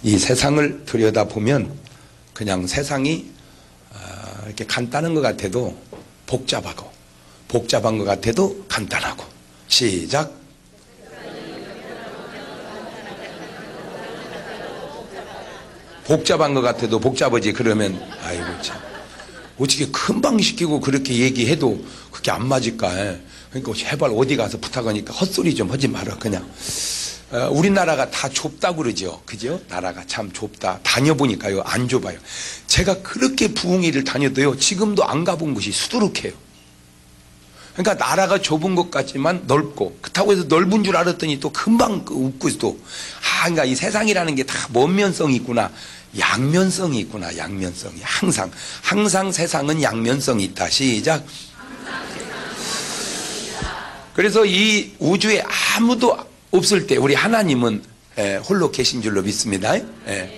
이 세상을 들여다보면 그냥 세상이 이렇게 간단한 것 같아도 복잡하고, 복잡한 것 같아도 간단하고. 시작. 복잡한 것 같아도 복잡하지. 그러면 아이고 참, 어떻게 금방 시키고 그렇게 얘기해도 그게 안 맞을까. 그러니까 제발 어디 가서 부탁하니까 헛소리 좀 하지 마라. 그냥 우리나라가 다 좁다고 그러죠. 그죠? 나라가 참 좁다. 다녀보니까요 안 좁아요. 제가 그렇게 부흥회를 다녀도요 지금도 안 가본 곳이 수두룩해요. 그러니까 나라가 좁은 것 같지만 넓고, 그렇다고 해서 넓은 줄 알았더니 또 금방 웃고 또, 그러니까 이 세상이라는 게 다 먼면성이 있구나, 양면성이 있구나. 양면성이 항상 세상은 양면성이 있다. 시작. 그래서 이 우주에 아무도 없을 때 우리 하나님은 홀로 계신 줄로 믿습니다.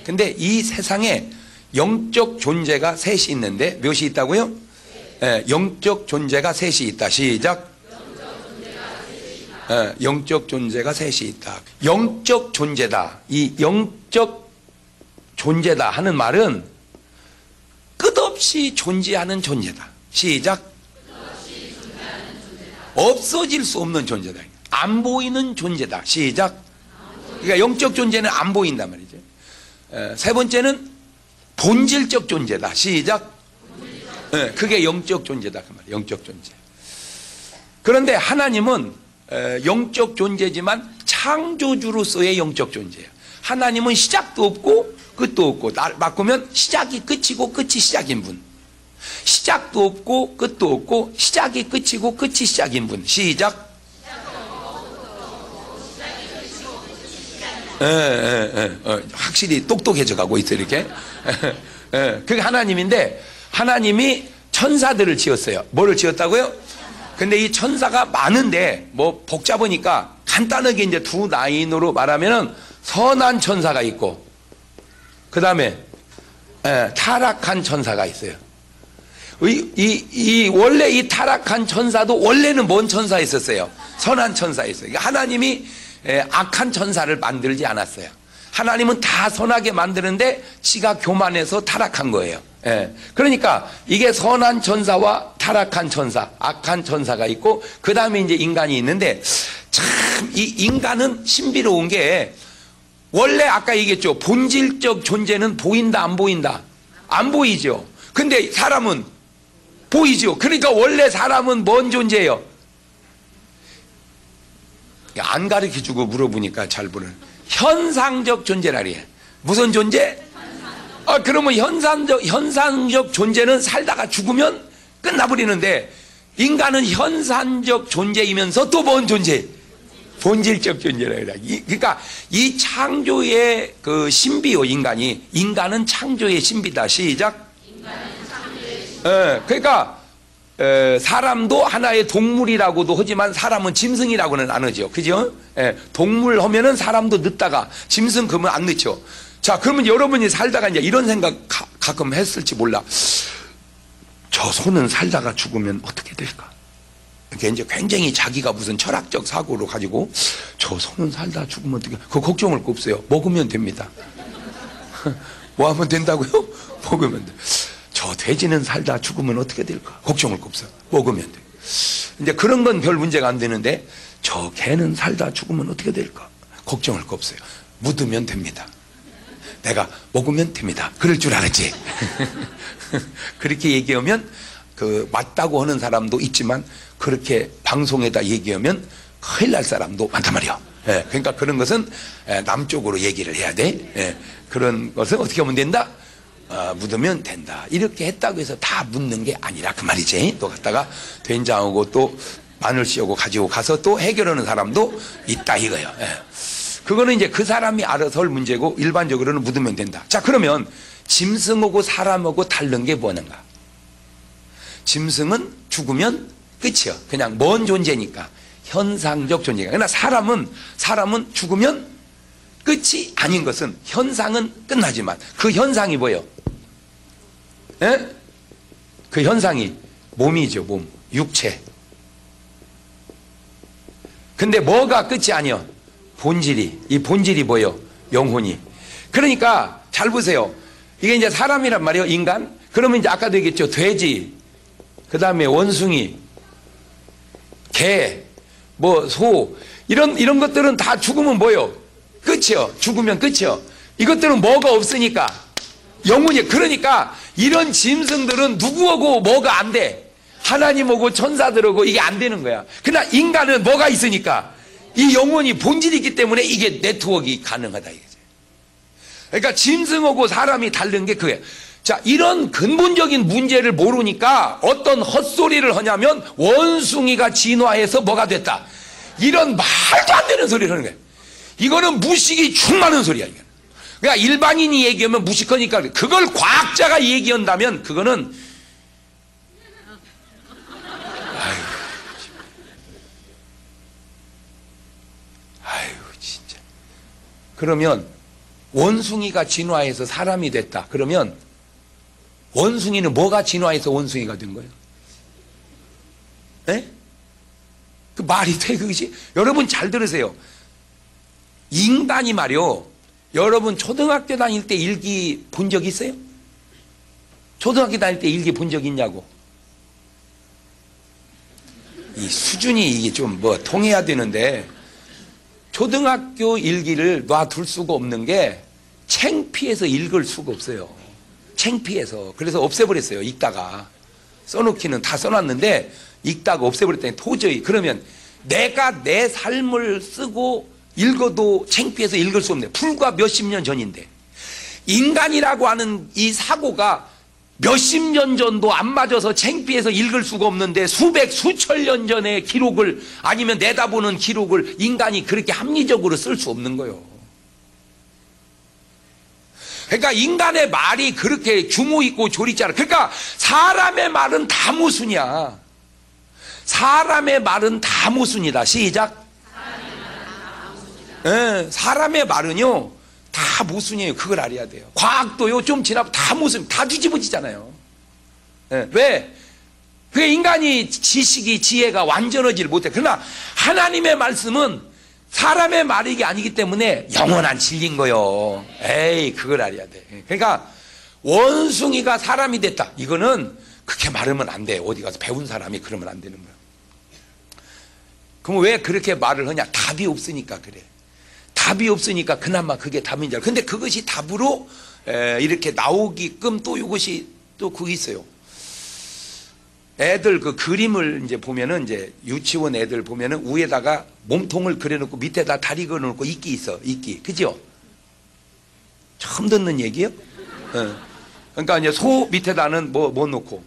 근데 이 세상에 영적 존재가 셋이 있는데 몇이 있다고요? 영적 존재가 셋이 있다. 시작. 영적 존재가 셋이 있다. 영적 존재다. 이 영적 존재다 하는 말은 끝없이 존재하는 존재다. 시작. 없어질 수 없는 존재다. 안 보이는 존재다. 시작. 그러니까 영적 존재는 안 보인단 말이죠. 세 번째는 본질적 존재다. 시작. 그게 영적 존재다. 그 말이에요. 영적 존재. 그런데 하나님은 영적 존재지만 창조주로서의 영적 존재예요. 하나님은 시작도 없고 끝도 없고, 바꾸면 시작이 끝이고 끝이 시작인 분. 시작도 없고 끝도 없고 시작이 끝이고 끝이 시작인 분. 시작. 확실히 똑똑해져 가고 있어 이렇게. 그게 하나님인데, 하나님이 천사들을 지었어요. 뭐를 지었다고요? 근데 이 천사가 많은데 뭐 복잡하니까 간단하게 이제 두 라인으로 말하면은 선한 천사가 있고, 그 다음에 타락한 천사가 있어요. 원래 이 타락한 천사도 원래는 뭔 천사였었어요? 선한 천사였어요. 그러니까 하나님이 악한 천사를 만들지 않았어요. 하나님은 다 선하게 만드는데 지가 교만해서 타락한 거예요. 그러니까 이게 선한 천사와 타락한 천사, 악한 천사가 있고, 그 다음에 이제 인간이 있는데, 참 이 인간은 신비로운 게, 원래 아까 얘기했죠. 본질적 존재는 보인다 안 보인다? 안 보이죠. 근데 사람은 보이죠. 그러니까 원래 사람은 뭔 존재예요? 안 가르쳐주고 물어보니까 잘 모르는, 현상적 존재라리에. 무슨 존재? 그러면 현상적 존재는 살다가 죽으면 끝나버리는데, 인간은 현상적 존재이면서 또 뭔 존재? 본질적 존재라 그래. 그러니까 이 창조의 그 신비요, 인간은 창조의 신비다. 시작. 그러니까 사람도 하나의 동물이라고도 하지만 사람은 짐승이라고는 안 하죠. 그죠? 동물 하면은 사람도 늦다가 짐승 그러면 안 늦죠. 자, 그러면 여러분이 살다가 이제 이런 생각 가끔 했을지 몰라. 저 소는 살다가 죽으면 어떻게 될까? 이렇게 이제 굉장히 자기가 무슨 철학적 사고로 가지고, 저 소는 살다 죽으면 어떻게, 그거 걱정할 거 없어요. 먹으면 됩니다. 뭐 하면 된다고요? 먹으면 돼. 저 돼지는 살다 죽으면 어떻게 될까? 걱정할 거 없어요. 먹으면 돼. 이제 그런 건 별 문제가 안 되는데, 저 개는 살다 죽으면 어떻게 될까? 걱정할 거 없어요. 묻으면 됩니다. 내가 먹으면 됩니다. 그럴 줄 알았지. 그렇게 얘기하면 맞다고 하는 사람도 있지만, 그렇게 방송에다 얘기하면 큰일 날 사람도 많단 말이야. 그러니까 그런 것은 남쪽으로 얘기를 해야 돼. 그런 것은 어떻게 하면 된다? 묻으면 된다. 이렇게 했다고 해서 다 묻는 게 아니라 그 말이지. 또 갔다가 된장하고 또 마늘 씌우고 가지고 가서 또 해결하는 사람도 있다 이거예요. 그거는 이제 그 사람이 알아서 할 문제고, 일반적으로는 묻으면 된다. 자, 그러면 짐승하고 사람하고 다른 게 뭐는가? 짐승은 죽으면 끝이요. 그냥 먼 존재니까. 현상적 존재가. 그러나 사람은 죽으면 끝이 아닌 것은, 현상은 끝나지만 그 현상이 뭐예요? 그 현상이 몸이죠. 몸, 육체. 근데 뭐가 끝이 아니요? 본질이. 이 본질이 뭐예요? 영혼이. 그러니까 잘 보세요. 이게 이제 사람이란 말이에요. 인간. 그러면 이제 아까도 얘기했죠. 돼지, 그 다음에 원숭이, 개, 뭐 소, 이런 것들은 다 죽으면 뭐예요? 끝이요. 죽으면 끝이요. 이것들은 뭐가 없으니까 영혼이. 그러니까 이런 짐승들은 누구하고 뭐가 안 돼. 하나님하고 천사들하고 이게 안 되는 거야. 그러나 인간은 뭐가 있으니까 이 영혼이 본질이 있기 때문에 이게 네트워크가 가능하다 이거죠. 그러니까 짐승하고 사람이 다른 게 그거예요. 자, 이런 근본적인 문제를 모르니까 어떤 헛소리를 하냐면 원숭이가 진화해서 뭐가 됐다. 이런 말도 안 되는 소리를 하는 거예요. 이거는 무식이 충만한 소리야. 이거는. 그러니까 일반인이 얘기하면 무식하니까 그걸 과학자가 얘기한다면 그거는 아유 진짜. 그러면 원숭이가 진화해서 사람이 됐다. 그러면 원숭이는 뭐가 진화해서 원숭이가 된 거예요? 에? 그 말이 돼 그것이? 여러분 잘 들으세요. 인간이 말이요. 여러분 초등학교 다닐 때 일기 본 적 있어요? 초등학교 다닐 때 일기 본 적 있냐고. 이 수준이 이게 좀 뭐 통해야 되는데 초등학교 일기를 놔둘 수가 없는 게 창피해서 읽을 수가 없어요. 창피해서. 그래서 없애버렸어요. 읽다가. 써놓기는 다 써놨는데 읽다가 없애버렸더니 도저히. 그러면 내가 내 삶을 쓰고 읽어도 창피해서 읽을 수 없네. 불과 몇십 년 전인데 인간이라고 하는 이 사고가 몇십 년 전도 안 맞아서 창피해서 읽을 수가 없는데 수백 수천 년 전의 기록을 아니면 내다보는 기록을 인간이 그렇게 합리적으로 쓸 수 없는 거예요. 그러니까 인간의 말이 그렇게 규모 있고 조리지 않아. 그러니까 사람의 말은 다 모순이야. 사람의 말은 다 모순이다. 시작. 네, 사람의 말은요 다 모순이에요. 그걸 알아야 돼요. 과학도요 좀 지나면 다 모순, 다 뒤집어지잖아요. 네, 왜? 그 인간이 지식이 지혜가 완전하지를 못해. 그러나 하나님의 말씀은 사람의 말이 아니기 때문에 영원한 진리인 거요. 에이, 그걸 알아야 돼. 그러니까 원숭이가 사람이 됐다. 이거는 그렇게 말하면 안 돼. 어디 가서 배운 사람이 그러면 안 되는 거야. 그럼 왜 그렇게 말을 하냐? 답이 없으니까 그래. 답이 없으니까 그나마 그게 답인 줄 알아. 근데 그것이 답으로 이렇게 나오게끔 또 이것이 또 그게 있어요. 애들 그 그림을 이제 보면은 이제 유치원 애들 보면은 위에다가 몸통을 그려놓고 밑에다 다리 그려놓고 이끼 있어. 이끼. 그죠? 처음 듣는 얘기예요? 그러니까 이제 소 밑에다는 뭐 놓고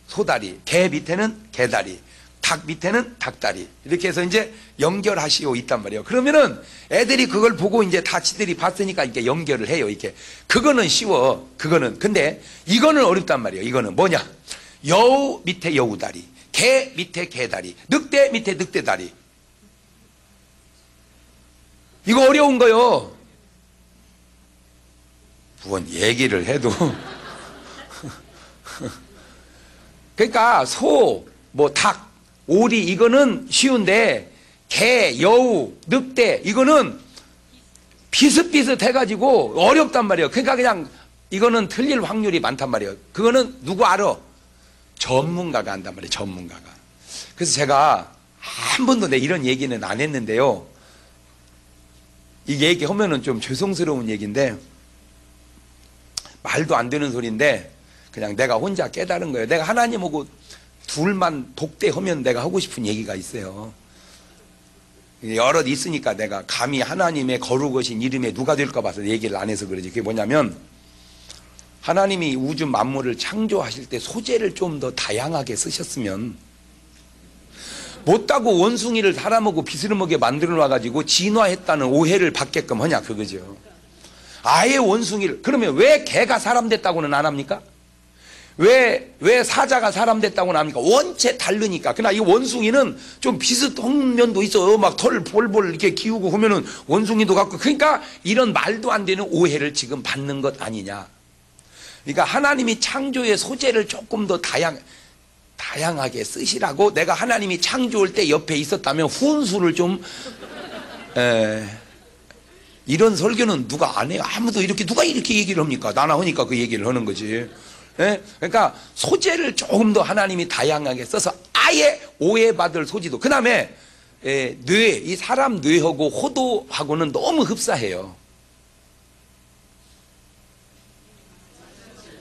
소다리, 개 밑에는 개다리, 닭 밑에는 닭다리. 이렇게 해서 이제 연결하시오 있단 말이에요. 그러면은 애들이 그걸 보고 이제 다 지들이 봤으니까 이렇게 연결을 해요. 이렇게. 그거는 쉬워. 그거는. 근데 이거는 어렵단 말이에요. 이거는 뭐냐? 여우 밑에 여우다리, 개 밑에 개다리, 늑대 밑에 늑대다리. 이거 어려운 거요. 무슨 얘기를 해도 그러니까 소, 뭐 닭, 오리 이거는 쉬운데 개, 여우, 늑대 이거는 비슷비슷해가지고 어렵단 말이에요. 그러니까 그냥 이거는 틀릴 확률이 많단 말이에요. 그거는 누구 알아? 전문가가 한단 말이에요. 전문가가. 그래서 제가 한 번도 이런 얘기는 안 했는데요. 이 얘기하면은 좀 죄송스러운 얘기인데 말도 안 되는 소리인데 그냥 내가 혼자 깨달은 거예요. 내가 하나님하고 둘만 독대하면 내가 하고 싶은 얘기가 있어요. 여럿 있으니까 내가 감히 하나님의 거룩하신 이름에 누가 될까 봐서 얘기를 안 해서 그러지. 그게 뭐냐면 하나님이 우주 만물을 창조하실 때 소재를 좀 더 다양하게 쓰셨으면 못다고 원숭이를 사람하고 비스름하게 만들어 놔가지고 진화했다는 오해를 받게끔 하냐 그거죠. 아예 원숭이를. 그러면 왜 개가 사람 됐다고는 안 합니까? 왜 사자가 사람 됐다고는 안 합니까? 원체 다르니까. 그러나 이 원숭이는 좀 비슷한 면도 있어요. 막 털 볼볼 이렇게 기우고 하면은 원숭이도 같고. 그러니까 이런 말도 안 되는 오해를 지금 받는 것 아니냐. 그러니까 하나님이 창조의 소재를 조금 더 다양하게 쓰시라고. 내가 하나님이 창조할 때 옆에 있었다면 훈수를 좀 이런 설교는 누가 안 해요? 아무도 이렇게 누가 이렇게 얘기를 합니까? 나나 하니까 그 얘기를 하는 거지. 예? 그러니까 소재를 조금 더 하나님이 다양하게 써서 아예 오해받을 소지도. 그 다음에 뇌, 이 사람 뇌하고 호도하고는 너무 흡사해요.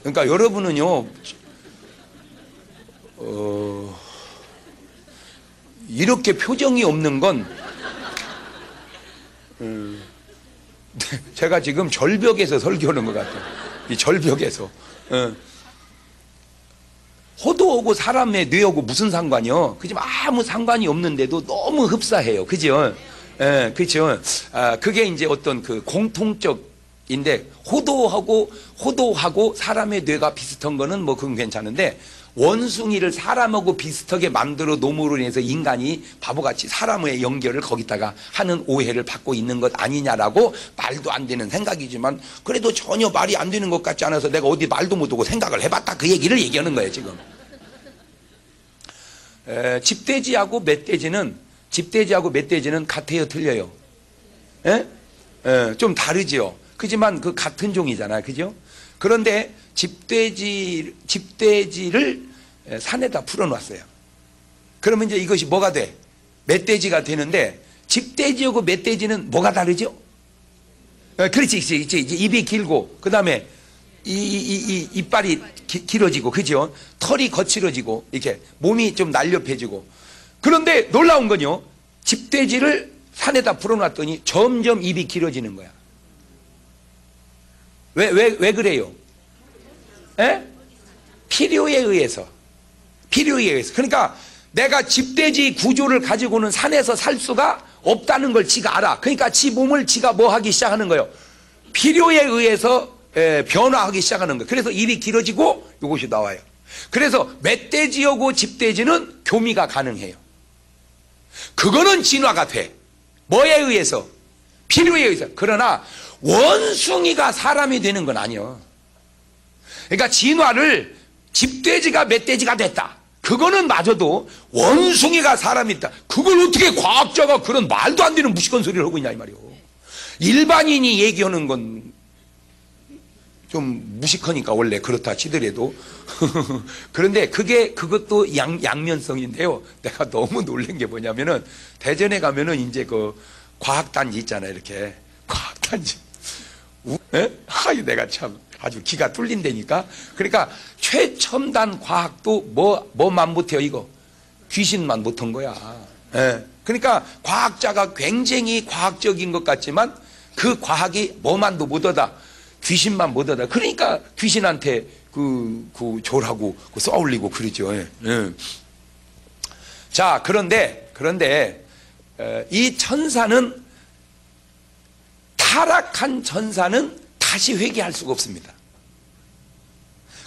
그러니까 여러분은요, 이렇게 표정이 없는 건 제가 지금 절벽에서 설교하는 것 같아요. 이 절벽에서. 호도하고 사람의 뇌하고 무슨 상관이요? 그지만 아무 상관이 없는데도 너무 흡사해요. 그죠? 예, 그죠? 그게 이제 어떤 그 공통적인데, 호도하고 사람의 뇌가 비슷한 거는 뭐 그건 괜찮은데, 원숭이를 사람하고 비슷하게 만들어 놓음으로 인해서 인간이 바보같이 사람의 연결을 거기다가 하는 오해를 받고 있는 것 아니냐라고, 말도 안 되는 생각이지만 그래도 전혀 말이 안 되는 것 같지 않아서 내가 어디 말도 못하고 생각을 해봤다, 그 얘기를 얘기하는 거예요 지금. 집돼지하고 멧돼지는 같아요, 틀려요? 좀 다르죠. 그지만 그 같은 종이잖아요, 그죠? 그런데 집돼지를 산에다 풀어놨어요. 그러면 이제 이것이 뭐가 돼? 멧돼지가 되는데, 집돼지하고 멧돼지는 뭐가 다르죠? 그렇지. 이제 입이 길고, 그 다음에 이빨이 길어지고, 그죠? 털이 거칠어지고, 이렇게 몸이 좀 날렵해지고. 그런데 놀라운 건요, 집돼지를 산에다 풀어놨더니 점점 입이 길어지는 거야. 왜 그래요? 필요에 의해서. 그러니까 내가 집돼지 구조를 가지고는 산에서 살 수가 없다는 걸 지가 알아. 그러니까 지 몸을 지가 뭐 하기 시작하는 거예요? 필요에 의해서 변화하기 시작하는 거예요. 그래서 입이 길어지고 이것이 나와요. 그래서 멧돼지하고 집돼지는 교미가 가능해요. 그거는 진화가 돼. 뭐에 의해서? 필요에 의해서. 그러나 원숭이가 사람이 되는 건 아니에요. 그러니까 진화를 집돼지가 멧돼지가 됐다, 그거는 마저도 원숭이가 사람이 있다, 그걸 어떻게 과학자가 그런 말도 안 되는 무식한 소리를 하고 있냐 이 말이에요. 일반인이 얘기하는 건 좀 무식하니까 원래 그렇다 치더라도 그런데 그것도 양면성인데요. 내가 너무 놀란 게 뭐냐면은, 대전에 가면은 이제 그 과학단지 있잖아요, 이렇게 과학단지. 하이, 내가 참 아주 기가 뚫린다니까. 그러니까 최첨단 과학도 뭐만 못해요, 이거 귀신만 못한 거야. 그러니까 과학자가 굉장히 과학적인 것 같지만 그 과학이 뭐만도 못하다, 귀신만 못하다. 그러니까 귀신한테 그 졸하고 쏘아올리고 그러죠. 자, 그런데 이 천사는, 타락한 천사는 다시 회개할 수가 없습니다.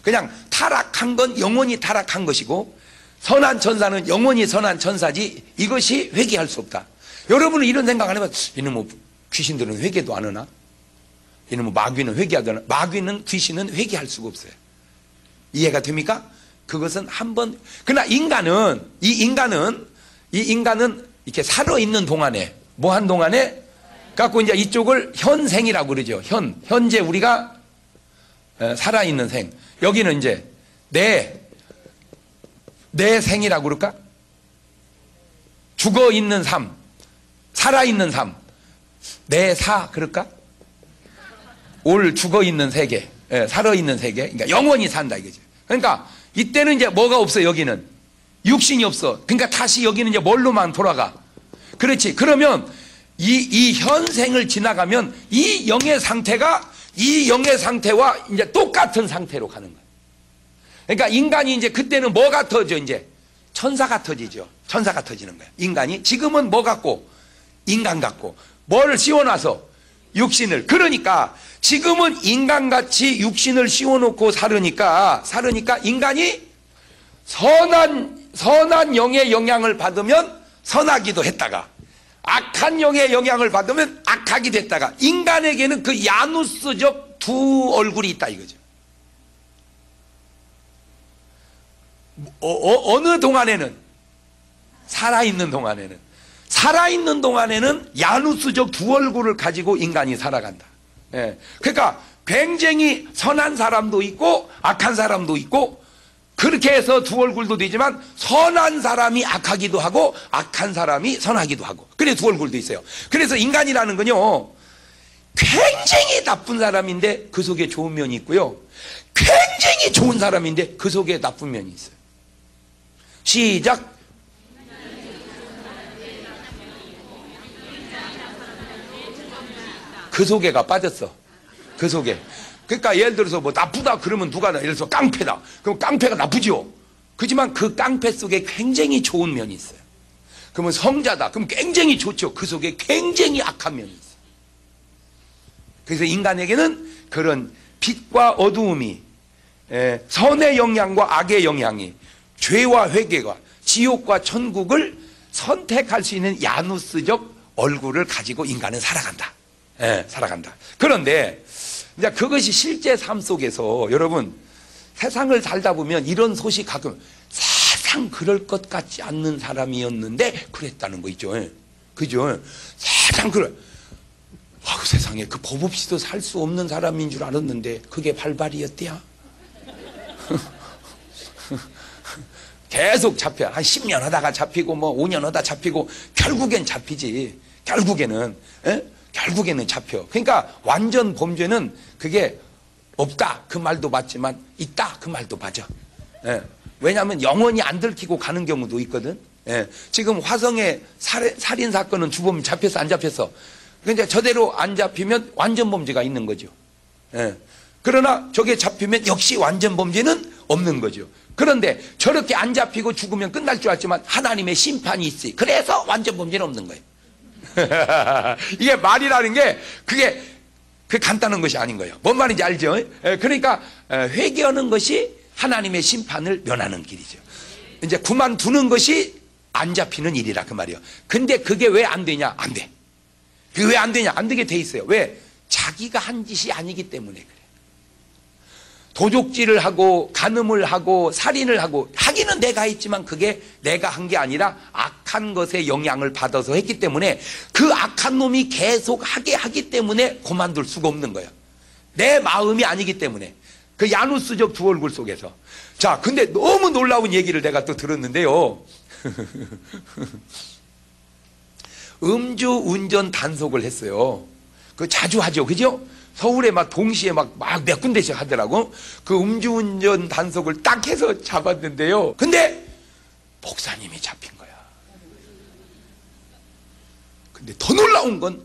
그냥 타락한 건 영원히 타락한 것이고, 선한 천사는 영원히 선한 천사지, 이것이 회개할 수 없다. 여러분은 이런 생각 안 해봐요? 이놈의 귀신들은 회개도 안 하나? 이놈의 마귀는 회개하잖아. 마귀는, 귀신은 회개할 수가 없어요. 이해가 됩니까? 그것은 한번. 그러나 인간은 이렇게 살아있는 동안에, 뭐 한 동안에 갖고 이제 이쪽을 현생이라고 그러죠. 현재 우리가 살아있는 생. 여기는 이제 내 생이라고 그럴까? 죽어있는 삶, 살아있는 삶, 내사 그럴까? 올 죽어있는 세계, 살아있는 세계, 그러니까 영원히 산다 이거죠. 그러니까 이때는 이제 뭐가 없어, 여기는 육신이 없어. 그러니까 다시 여기는 이제 뭘로만 돌아가? 그렇지. 그러면 이 현생을 지나가면 이 영의 상태가 이 영의 상태와 이제 똑같은 상태로 가는 거예요. 그러니까 인간이 이제 그때는 뭐 같아져? 이제 천사 같아지죠. 천사 같아지는 거예요. 인간이 지금은 뭐 같고? 인간 같고. 뭐를 씌워놔서? 육신을. 그러니까 지금은 인간같이 육신을 씌워놓고 살으니까 인간이 선한 영의 영향을 받으면 선하기도 했다가, 악한 영의 영향을 받으면 악하게 됐다가, 인간에게는 그 야누스적 두 얼굴이 있다 이거죠. 어느 동안에는, 살아있는 동안에는, 살아있는 동안에는 야누스적 두 얼굴을 가지고 인간이 살아간다. 예. 그러니까 굉장히 선한 사람도 있고 악한 사람도 있고, 그렇게 해서 두 얼굴도 되지만 선한 사람이 악하기도 하고 악한 사람이 선하기도 하고, 그래 두 얼굴도 있어요. 그래서 인간이라는 건요, 굉장히 나쁜 사람인데 그 속에 좋은 면이 있고요, 굉장히 좋은 사람인데 그 속에 나쁜 면이 있어요. 시작. 그 속에가 빠졌어. 그 속에. 그러니까 예를 들어서 뭐 나쁘다 그러면 누가, 예를 들어서 깡패다. 그럼 깡패가 나쁘죠. 그렇지만 그 깡패 속에 굉장히 좋은 면이 있어요. 그러면 성자다. 그럼 굉장히 좋죠. 그 속에 굉장히 악한 면이 있어요. 그래서 인간에게는 그런 빛과 어두움이, 선의 영향과 악의 영향이, 죄와 회개가, 지옥과 천국을 선택할 수 있는 야누스적 얼굴을 가지고 인간은 살아간다. 살아간다. 그런데 이제 그것이 실제 삶 속에서, 여러분 세상을 살다 보면 이런 소식 가끔, 세상 그럴 것 같지 않는 사람이었는데 그랬다는 거 있죠. 그죠? 세상 그래. 그 세상에 그 법 없이도 살 수 없는 사람인 줄 알았는데 그게 발발이었대야. 계속 잡혀. 한 10년 하다가 잡히고 뭐 5년 하다 잡히고 결국엔 잡히지. 결국에는 잡혀. 그러니까 완전 범죄는 그게 없다 그 말도 맞지만 있다 그 말도 맞아. 왜냐하면 영원히 안 들키고 가는 경우도 있거든. 지금 화성의 살인 사건은 주범이 잡혔어 안 잡혔어? 근데 저대로 안 잡히면 완전 범죄가 있는 거죠. 그러나 저게 잡히면 역시 완전 범죄는 없는 거죠. 그런데 저렇게 안 잡히고 죽으면 끝날 줄 알지만 하나님의 심판이 있지. 그래서 완전 범죄는 없는 거예요. 이게 말이라는 게 그게 간단한 것이 아닌 거예요. 뭔 말인지 알죠? 그러니까 회개하는 것이 하나님의 심판을 면하는 길이죠. 이제 그만두는 것이 안 잡히는 일이라 그 말이에요. 근데 그게 왜 안 되냐? 안 돼. 그게 왜 안 되냐? 안 되게 돼 있어요. 왜? 자기가 한 짓이 아니기 때문에 그래. 도적질을 하고 간음을 하고 살인을 하고 하기는 내가 했지만 그게 내가 한 게 아니라 악한 것에 영향을 받아서 했기 때문에, 그 악한 놈이 계속 하게 하기 때문에 그만둘 수가 없는 거예요. 내 마음이 아니기 때문에. 그 야누스적 두 얼굴 속에서. 자, 근데 너무 놀라운 얘기를 내가 또 들었는데요. 음주운전 단속을 했어요. 그 자주 하죠, 그죠? 서울에 막 동시에 막 몇 군데씩 하더라고. 그 음주운전 단속을 딱 해서 잡았는데요. 근데 목사님이 잡힌 거야. 근데 더 놀라운 건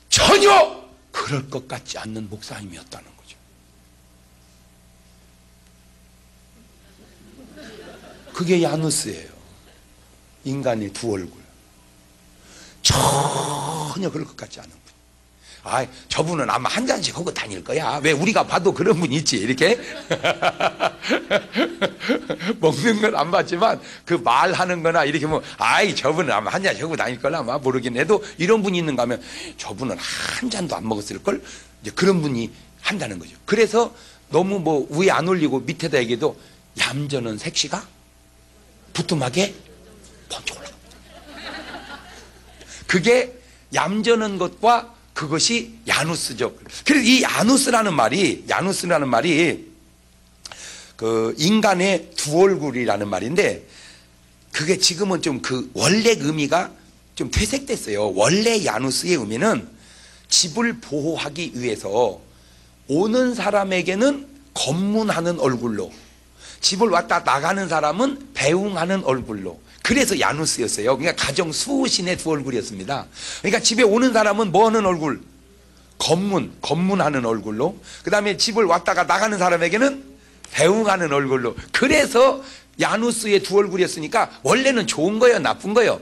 전혀 그럴 것 같지 않는 목사님이었다는 거죠. 그게 야누스예요. 인간의 두 얼굴. 전혀 그럴 것 같지 않은 분. 저분은 아마 한 잔씩 하고 다닐 거야. 왜 우리가 봐도 그런 분 있지 이렇게. 먹는 건 안 봤지만 그 말하는 거나 이렇게 뭐 저분은 아마 한 잔씩 하고 다닐 거라 아마 모르긴 해도, 이런 분이 있는가 하면 저분은 한 잔도 안 먹었을 걸. 이제 그런 분이 한다는 거죠. 그래서 너무 뭐 위에 안 올리고 밑에다 얘기해도 얌전한 색시가 부뚜막에 번쩍 올라갑니다. 그게 얌전한 것과 그것이 야누스죠. 그래서 이 야누스라는 말이 그 인간의 두 얼굴이라는 말인데, 그게 지금은 좀 그 원래 의미가 좀 퇴색됐어요. 원래 야누스의 의미는 집을 보호하기 위해서 오는 사람에게는 검문하는 얼굴로, 집을 왔다 나가는 사람은 배웅하는 얼굴로, 그래서 야누스였어요. 그러니까 가정 수호신의 두 얼굴이었습니다. 그러니까 집에 오는 사람은 뭐 하는 얼굴? 검문하는 얼굴로, 그 다음에 집을 왔다가 나가는 사람에게는 배웅하는 얼굴로. 그래서 야누스의 두 얼굴이었으니까 원래는 좋은 거예요, 나쁜 거예요?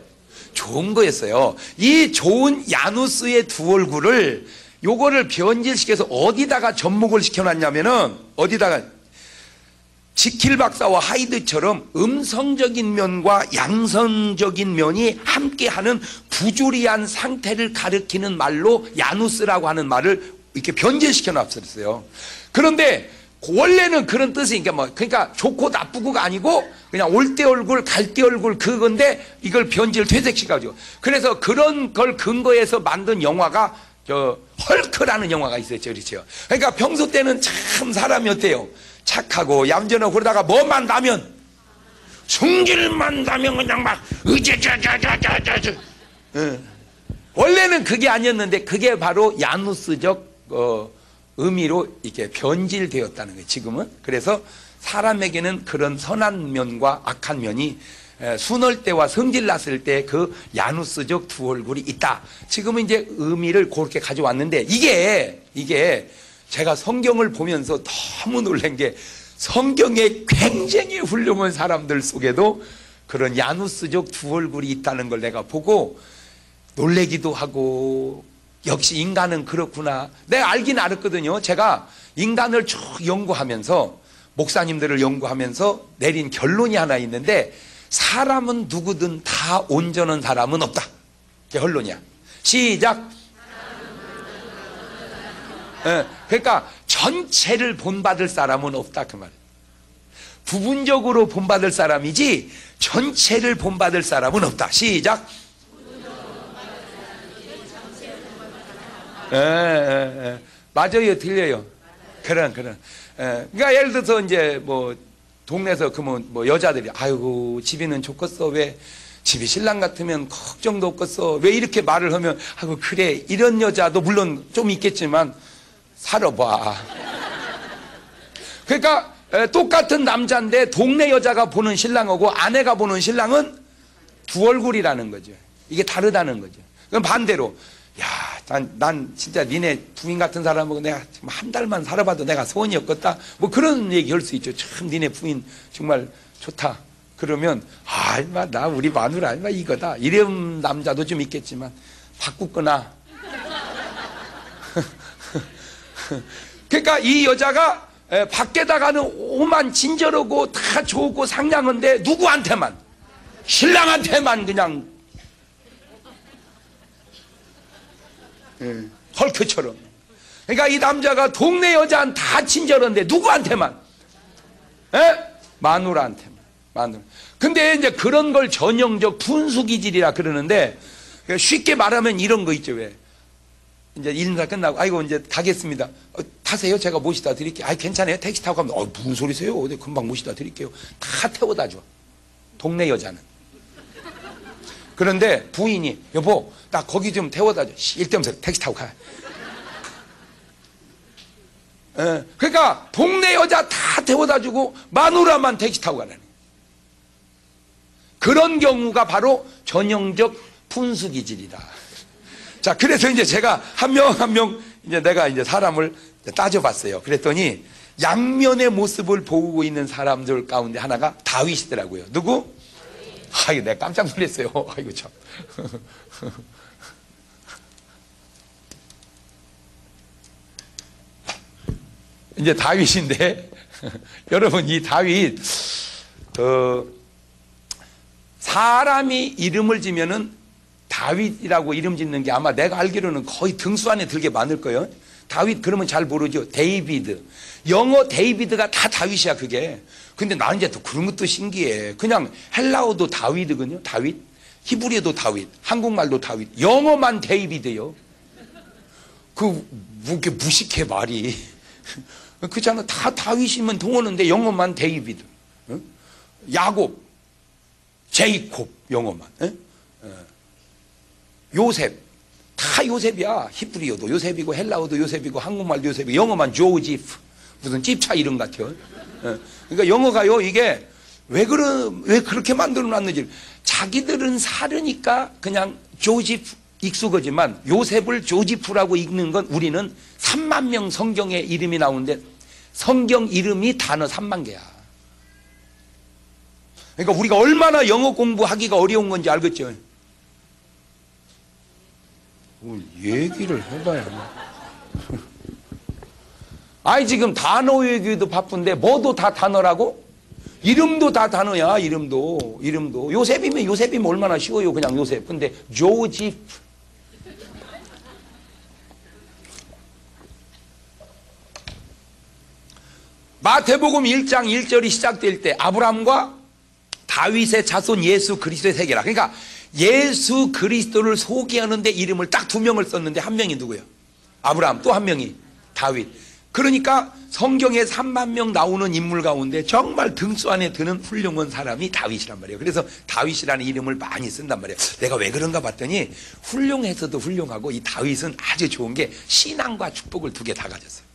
좋은 거였어요. 이 좋은 야누스의 두 얼굴을 요거를 변질시켜서 어디다가 접목을 시켜놨냐면은, 어디다가 지킬 박사와 하이드처럼 음성적인 면과 양성적인 면이 함께하는 부조리한 상태를 가리키는 말로 야누스라고 하는 말을 이렇게 변질시켜 놨었어요. 그런데 원래는 그런 뜻이니까 뭐 그러니까 좋고 나쁘고가 아니고 그냥 올 때 얼굴 갈 때 얼굴 그건데 이걸 변질 퇴색시켜가지고 그래서 그런 걸 근거해서 만든 영화가 헐크라는 영화가 있었죠. 그렇죠. 그러니까 평소 때는 참 사람이 어때요? 착하고 얌전하고 그러다가 뭐만 나면 성질만 나면 그냥 막 으저저저저저저 원래는 그게 아니었는데 그게 바로 야누스적 의미로 이렇게 변질되었다는 거예요. 지금은. 그래서 사람에게는 그런 선한 면과 악한 면이 순할 때와 성질 났을 때 그 야누스적 두 얼굴이 있다. 지금은 이제 의미를 그렇게 가져왔는데 이게 제가 성경을 보면서 너무 놀란 게 성경에 굉장히 훌륭한 사람들 속에도 그런 야누스적 두 얼굴이 있다는 걸 내가 보고 놀래기도 하고 역시 인간은 그렇구나. 내가 알긴 알았거든요. 제가 인간을 쭉 연구하면서 목사님들을 연구하면서 내린 결론이 하나 있는데 사람은 누구든 다 온전한 사람은 없다. 그게 결론이야. 시작. 그러니까 전체를 본받을 사람은 없다 그 말이에요. 부분적으로 본받을 사람이지 전체를 본받을 사람은 없다. 시작. 맞아요, 틀려요. 그런. 그러니까 예를 들어서 이제 뭐 동네에서 그러면 뭐 여자들이 아이고 집이는 좋겠어 왜 집이 신랑 같으면 걱정도 없겠어 왜 이렇게 말을 하면 아이고 그래 이런 여자도 물론 좀 있겠지만 살아봐. 그러니까 똑같은 남자인데 동네 여자가 보는 신랑하고 아내가 보는 신랑은 두 얼굴이라는 거죠. 이게 다르다는 거죠. 그럼 반대로 야, 난 진짜 니네 부인 같은 사람하고 내가 한 달만 살아봐도 내가 소원이 없겠다. 뭐 그런 얘기 할 수 있죠. 참 니네 부인 정말 좋다. 그러면 인마 나 우리 마누라 인마 이거다. 이런 남자도 좀 있겠지만 바꾸거나. 그러니까 이 여자가 밖에다가는 오만 친절하고 다 좋고 상냥한데 누구한테만 신랑한테만 그냥 헐크처럼. 그러니까 이 남자가 동네 여자는 다 친절한데 누구한테만? 마누라한테만. 마누라. 근데 이제 그런 걸 전형적 분수기질이라 그러는데 쉽게 말하면 이런 거 있죠. 왜? 이제 인사 끝나고 아이고 이제 가겠습니다. 타세요. 제가 모시다 드릴게요. 괜찮아요. 택시 타고 가면 무슨 소리세요? 금방 모시다 드릴게요. 다 태워다 줘. 동네 여자는. 그런데 부인이 여보 나 거기 좀 태워다 줘. 일대면서 택시 타고 가. 그러니까 동네 여자 다 태워다 주고 마누라만 택시 타고 가라는 거예요. 그런 경우가 바로 전형적 분수기질이다. 자, 그래서 이제 제가 한 명 이제 내가 이제 사람을 따져봤어요. 그랬더니 양면의 모습을 보고 있는 사람들 가운데 하나가 다윗이더라고요. 누구? 아이고, 내가 깜짝 놀랐어요. 아이고, 참. 이제 다윗인데, 여러분, 이 다윗, 사람이 이름을 지면은 다윗이라고 이름 짓는 게 아마 내가 알기로는 거의 등수 안에 들게 많을 거예요. 다윗 그러면 잘 모르죠. 데이비드. 영어 데이비드가 다 다윗이야, 그게. 근데 나는 이제 또 그런 것도 신기해. 그냥 헬라어도 다윗이거든요. 다윗. 히브리어도 다윗. 한국말도 다윗. 영어만 데이비드요. 뭐 이렇게 무식해, 말이. 그렇잖아. 다 다윗이면 통하는데 영어만 데이비드. 야곱. 제이콥. 영어만. 요셉. 다 요셉이야. 히브리어도 요셉이고 헬라어도 요셉이고 한국말도 요셉이고 영어만 조지프. 무슨 찝차 이름 같아요. 그러니까 영어가요 이게 왜 그렇게 만들어놨는지 자기들은 사르니까 그냥 조지프 익숙하지만 요셉을 조지프라고 읽는 건 우리는 3만 명 성경에 이름이 나오는데 성경 이름이 단어 3만 개야. 그러니까 우리가 얼마나 영어 공부하기가 어려운 건지 알겠죠? 뭘 얘기를 해봐야. 지금 단어 얘기도 바쁜데 뭐도 다 단어라고? 이름도 다 단어야. 이름도 요셉이면 얼마나 쉬워요. 그냥 요셉. 근데 조지프. 마태복음 1장 1절이 시작될 때 아브라함과 다윗의 자손 예수 그리스도의 세계라. 그러니까 예수 그리스도를 소개하는데 이름을 딱 두 명을 썼는데 한 명이 누구예요? 아브라함, 또 한 명이 다윗. 그러니까 성경에 3만 명 나오는 인물 가운데 정말 등수 안에 드는 훌륭한 사람이 다윗이란 말이에요. 그래서 다윗이라는 이름을 많이 쓴단 말이에요. 내가 왜 그런가 봤더니 훌륭해서도 훌륭하고 이 다윗은 아주 좋은 게 신앙과 축복을 두 개 다 가졌어요.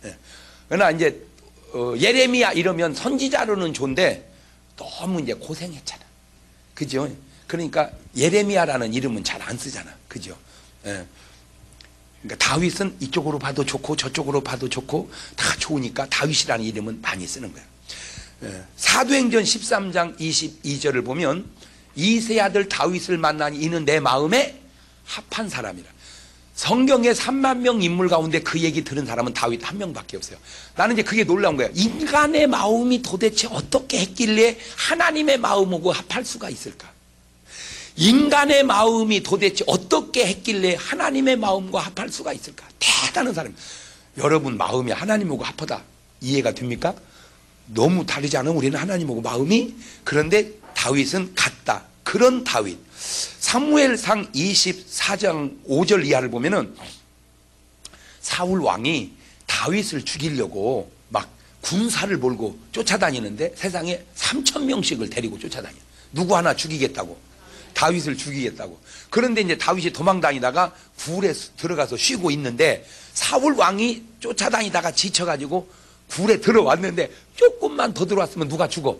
네. 그러나 이제 예레미야 이러면 선지자로는 좋은데 너무 이제 고생했잖아. 그죠? 그러니까 예레미야라는 이름은 잘 안 쓰잖아. 그죠? 예. 그러니까 다윗은 이쪽으로 봐도 좋고 저쪽으로 봐도 좋고 다 좋으니까 다윗이라는 이름은 많이 쓰는 거야. 예. 사도행전 13장 22절을 보면 이세 아들 다윗을 만나니 이는 내 마음에 합한 사람이라. 성경에 3만 명 인물 가운데 그 얘기 들은 사람은 다윗 한 명밖에 없어요. 나는 이제 그게 놀라운 거예요. 인간의 마음이 도대체 어떻게 했길래 하나님의 마음하고 합할 수가 있을까? 인간의 마음이 도대체 어떻게 했길래 하나님의 마음과 합할 수가 있을까? 대단한 사람. 여러분 마음이 하나님하고 합하다 이해가 됩니까? 너무 다르지 않아? 우리는 하나님하고 마음이. 그런데 다윗은 같다. 그런 다윗. 사무엘상 24장 5절 이하를 보면은 사울 왕이 다윗을 죽이려고 막 군사를 몰고 쫓아다니는데 세상에 3,000명씩을 데리고 쫓아다녀. 누구 하나 죽이겠다고. 다윗을 죽이겠다고. 그런데 이제 다윗이 도망다니다가 굴에 들어가서 쉬고 있는데 사울 왕이 쫓아다니다가 지쳐가지고 굴에 들어왔는데 조금만 더 들어왔으면 누가 죽어?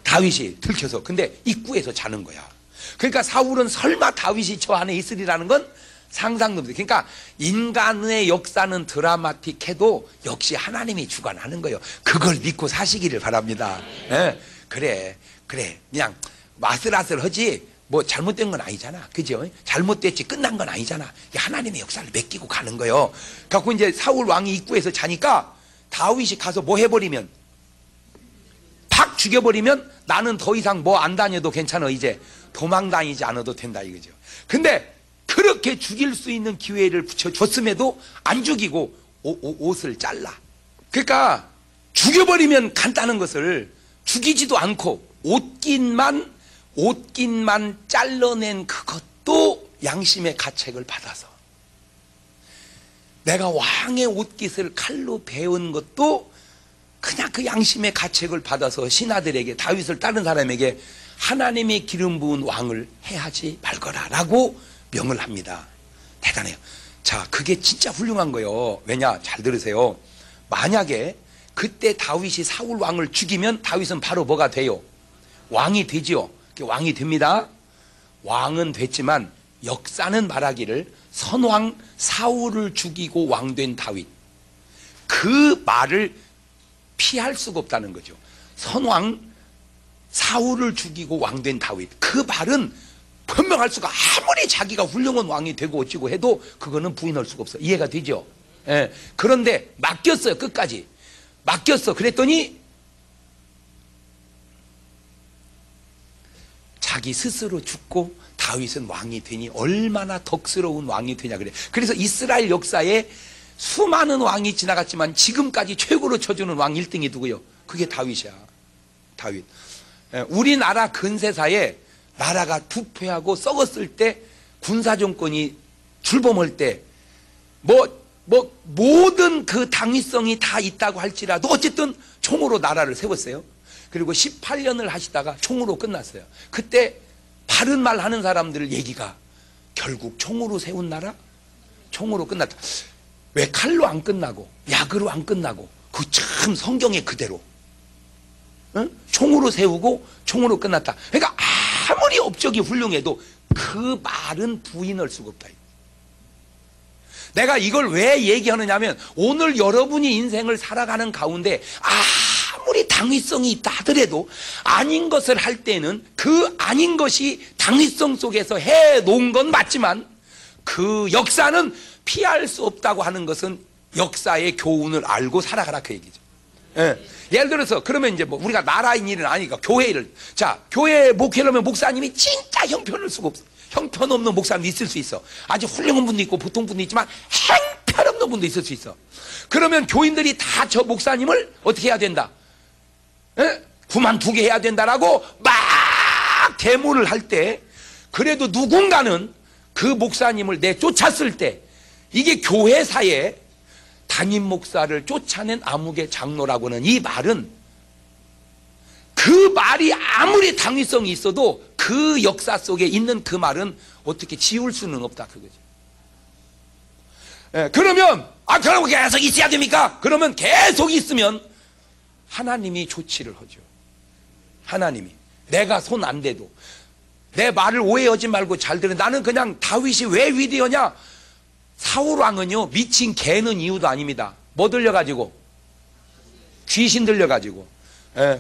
다윗이 들켜서. 근데 입구에서 자는 거야. 그러니까 사울은 설마 다윗이 저 안에 있으리라는 건 상상도 못해. 그러니까 인간의 역사는 드라마틱해도 역시 하나님이 주관하는 거예요. 그걸 믿고 사시기를 바랍니다. 예? 그래 그냥 아슬아슬하지 뭐 잘못된 건 아니잖아. 그죠? 잘못됐지 끝난 건 아니잖아. 하나님의 역사를 맡기고 가는 거예요. 갖고 이제 사울 왕이 입구에서 자니까 다윗이 가서 뭐 해버리면 팍 죽여버리면 나는 더 이상 뭐 안 다녀도 괜찮아. 이제 도망 다니지 않아도 된다 이거죠. 근데 그렇게 죽일 수 있는 기회를 줬음에도 안 죽이고 옷을 잘라. 그러니까 죽여버리면 간단한 것을 죽이지도 않고 옷깃만 잘라낸 그것도 양심의 가책을 받아서, 내가 왕의 옷깃을 칼로 베은 것도 그냥 그 양심의 가책을 받아서 신하들에게, 다윗을 따른 사람에게 하나님의 기름 부은 왕을 해하지 말거라 라고 명을 합니다. 대단해요. 자, 그게 진짜 훌륭한 거예요. 왜냐? 잘 들으세요. 만약에 그때 다윗이 사울 왕을 죽이면 다윗은 바로 뭐가 돼요? 왕이 되지요. 왕이 됩니다. 왕은 됐지만 역사는 말하기를 선왕 사울을 죽이고 왕된 다윗, 그 말을 피할 수가 없다는 거죠. 선왕 사울을 죽이고 왕된 다윗, 그 말은 변명할 수가, 아무리 자기가 훌륭한 왕이 되고 어찌고 해도 그거는 부인할 수가 없어. 이해가 되죠? 예. 그런데 맡겼어요. 끝까지 맡겼어. 그랬더니 자기 스스로 죽고 다윗은 왕이 되니 얼마나 덕스러운 왕이 되냐 그래. 그래서 이스라엘 역사에 수많은 왕이 지나갔지만 지금까지 최고로 쳐주는 왕 1등이 누구요? 그게 다윗이야. 다윗. 우리나라 근세사에 나라가 부패하고 썩었을 때, 군사정권이 출범할 때 모든 그 당위성이 다 있다고 할지라도 어쨌든 총으로 나라를 세웠어요. 그리고 18년을 하시다가 총으로 끝났어요. 그때 바른 말 하는 사람들 얘기가 결국 총으로 세운 나라? 총으로 끝났다. 왜 칼로 안 끝나고 약으로 안 끝나고, 그 참 성경에 그대로 응? 총으로 세우고 총으로 끝났다. 그러니까 아무리 업적이 훌륭해도 그 말은 부인할 수가 없다. 내가 이걸 왜 얘기하느냐 하면, 오늘 여러분이 인생을 살아가는 가운데 아무리 당위성이 있다 하더라도 아닌 것을 할 때는 그 아닌 것이 당위성 속에서 해놓은 건 맞지만 그 역사는 피할 수 없다고 하는 것은 역사의 교훈을 알고 살아가라, 그 얘기죠. 예. 예를 들어서 그러면 이제 뭐 우리가 나라인 일은 아니니까 교회를, 자, 교회 목회를 하면 목사님이 진짜 형편을 수가 없어. 형편없는 목사님도 있을 수 있어. 아주 훌륭한 분도 있고 보통 분도 있지만 형편없는 어느 분도 있을 수 있어. 그러면 교인들이 다 저 목사님을 어떻게 해야 된다? 그만두게 해야 된다라고 막 데모를 할 때, 그래도 누군가는 그 목사님을 내쫓았을 때, 이게 교회사에 담임 목사를 쫓아낸 암흑의 장로라고는, 이 말은 그 말이 아무리 당위성이 있어도 그 역사 속에 있는 그 말은 어떻게 지울 수는 없다, 그거죠. 그러면 그럼 계속 있어야 됩니까? 그러면 계속 있으면 하나님이 조치를 하죠. 하나님이. 내가 손 안 대도. 내 말을 오해하지 말고 잘 들어. 나는 그냥 다윗이 왜 위대하냐? 사울왕은요, 미친 개는 이유도 아닙니다. 뭐 들려가지고? 귀신 들려가지고.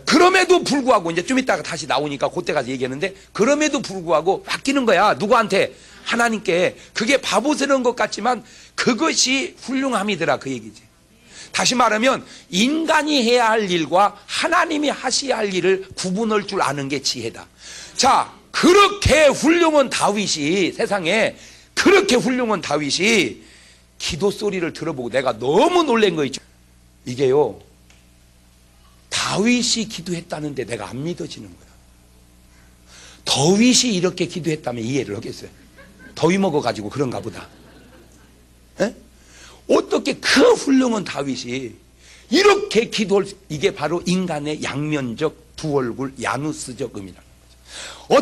그럼에도 불구하고, 이제 좀 이따가 다시 나오니까 그때 가서 얘기하는데, 그럼에도 불구하고 맡기는 거야. 누구한테? 하나님께. 그게 바보스러운 것 같지만 그것이 훌륭함이더라, 그 얘기지. 다시 말하면 인간이 해야 할 일과 하나님이 하셔야 할 일을 구분할 줄 아는 게 지혜다. 자, 그렇게 훌륭한 다윗이, 세상에 그렇게 훌륭한 다윗이 기도 소리를 들어보고 내가 너무 놀란 거 있죠. 이게요, 다윗이 기도했다는데 내가 안 믿어지는 거야. 더윗이 이렇게 기도했다면 이해를 하겠어요. 더위 먹어가지고 그런가 보다. 어떻게 그 훌륭한 다윗이 이렇게 기도할 수, 이게 바로 인간의 양면적 두 얼굴 야누스적 의미라는 거죠.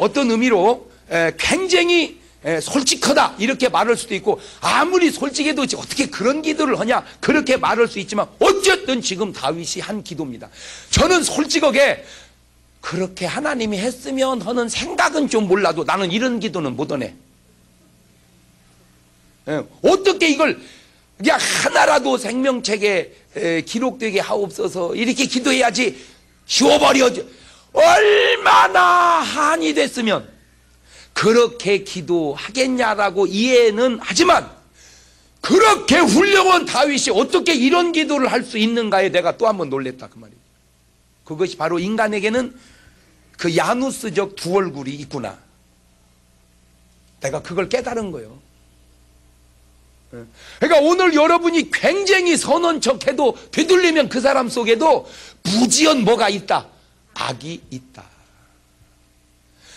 어떤 의미로 굉장히 솔직하다 이렇게 말할 수도 있고, 아무리 솔직해도 어떻게 그런 기도를 하냐 그렇게 말할 수 있지만, 어쨌든 지금 다윗이 한 기도입니다. 저는 솔직하게 그렇게 하나님이 했으면 하는 생각은 좀 몰라도 나는 이런 기도는 못 하네. 어떻게 이걸 그냥 하나라도 생명책에 기록되게 하옵소서 이렇게 기도해야지 쉬워버려져. 얼마나 한이 됐으면 그렇게 기도하겠냐라고 이해는 하지만, 그렇게 훌륭한 다윗이 어떻게 이런 기도를 할 수 있는가에 내가 또 한 번 놀랬다, 그 말이에요. 그것이 바로 인간에게는 그 야누스적 두 얼굴이 있구나. 내가 그걸 깨달은 거예요. 그러니까 오늘 여러분이 굉장히 선한 척해도 되돌리면 그 사람 속에도 무지한 뭐가 있다? 악이 있다.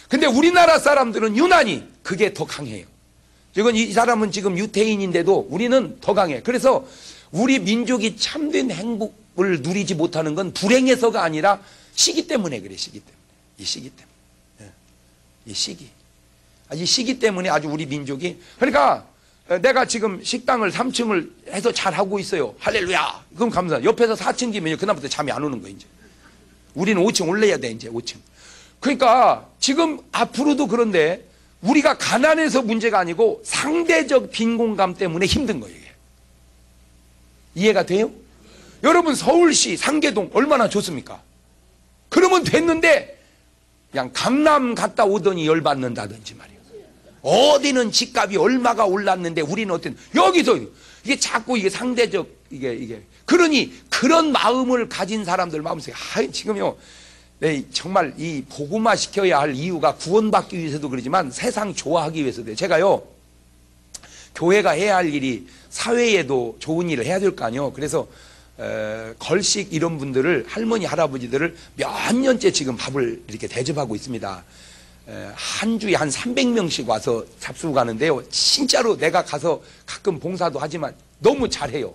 근데 우리나라 사람들은 유난히 그게 더 강해요. 지금 이 사람은 지금 유태인인데도 우리는 더 강해. 그래서 우리 민족이 참된 행복을 누리지 못하는 건 불행해서가 아니라 시기 때문에 그래. 시기 때문에. 이 시기 때문에. 이 시기. 이 시기 때문에 아주 우리 민족이. 그러니까 내가 지금 식당을 3층을 해서 잘 하고 있어요. 할렐루야. 그럼 감사. 옆에서 4층 지면 그다음부터 잠이 안 오는 거예요, 이제. 우리는 5층 올라야 돼, 이제 5층. 그러니까 지금 앞으로도 그런데 우리가 가난해서 문제가 아니고 상대적 빈곤감 때문에 힘든 거예요, 이게. 이해가 돼요? 여러분, 서울시 상계동 얼마나 좋습니까? 그러면 됐는데 그냥 강남 갔다 오더니 열받는다든지 말이에요. 어디는 집값이 얼마가 올랐는데 우리는 어떤, 여기서 이게 자꾸 이게 상대적 이게 그러니 그런 마음을 가진 사람들 마음속에 지금요, 네, 정말 이 복음화 시켜야 할 이유가 구원받기 위해서도 그러지만 세상 좋아하기 위해서도. 제가요, 교회가 해야 할 일이 사회에도 좋은 일을 해야 될 거 아니에요. 그래서 걸식 이런 분들을, 할머니 할아버지들을 몇 년째 지금 밥을 이렇게 대접하고 있습니다. 한 주에 한 300명씩 와서 잡수고 가는데요, 진짜로 내가 가서 가끔 봉사도 하지만 너무 잘해요.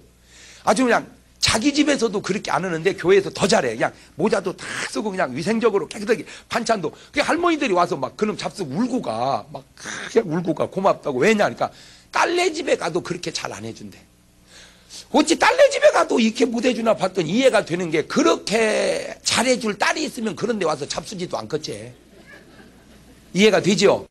아주 그냥 자기 집에서도 그렇게 안 하는데 교회에서 더 잘해. 그냥 모자도 다 쓰고 그냥 위생적으로 깨끗하게 반찬도. 그 할머니들이 와서 막 그럼 잡수고 울고 가. 막 그냥 울고 가. 고맙다고. 왜냐 하니까 딸네 집에 가도 그렇게 잘 안 해준대. 어찌 딸네 집에 가도 이렇게 못 해주나 봤더니 이해가 되는 게, 그렇게 잘해줄 딸이 있으면 그런 데 와서 잡수지도 않겠지. 이해가 되죠?